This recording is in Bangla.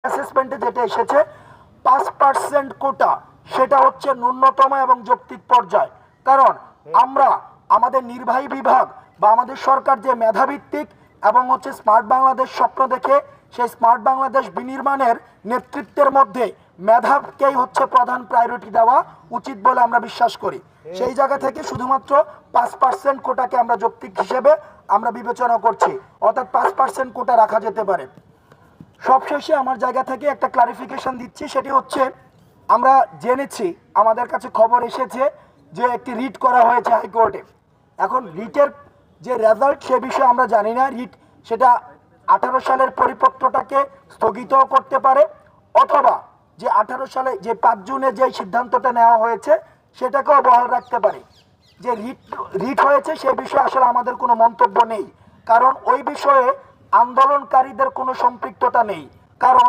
অ্যাসেসমেন্টে যেটা এসেছে 5% কোটা, সেটা হচ্ছে ন্যূনতম এবং যৌক্তিক পর্যায়। কারণ আমরা আমাদের নির্বাহী বিভাগ বা আমাদের সরকার যে মেধাভিত্তিক এবং হচ্ছে স্মার্ট বাংলাদেশ স্বপ্ন দেখে, সেই স্মার্ট বাংলাদেশ বিনির্মাণের নেতৃত্বের মধ্যে মেধাকেই হচ্ছে প্রধান প্রায়োরিটি দেওয়া উচিত বলে আমরা বিশ্বাস করি। সেই জায়গা থেকে শুধুমাত্র 5% কোটাকে আমরা যৌক্তিক হিসেবে আমরা বিবেচনা করছি, অর্থাৎ 5% কোটা রাখা যেতে পারে। সবশেষে আমার জায়গা থেকে একটা ক্লারিফিকেশন দিচ্ছি, সেটি হচ্ছে আমরা জেনেছি, আমাদের কাছে খবর এসেছে যে একটি রিট করা হয়েছে হাইকোর্টে। এখন রিটের যে রেজাল্ট সে বিষয়ে আমরা জানি না। রিট সেটা 18 সালের পরিপত্রটাকে স্থগিত করতে পারে, অথবা যে 18 সালে যে 5 জুনে যে সিদ্ধান্তটা নেওয়া হয়েছে সেটাকেও বহাল রাখতে পারে। যে রিট হয়েছে সে বিষয়ে আসলে আমাদের কোনো মন্তব্য নেই, কারণ ওই বিষয়ে আন্দোলনকারীদের কোনো সম্পৃক্ততা নেই। কারণ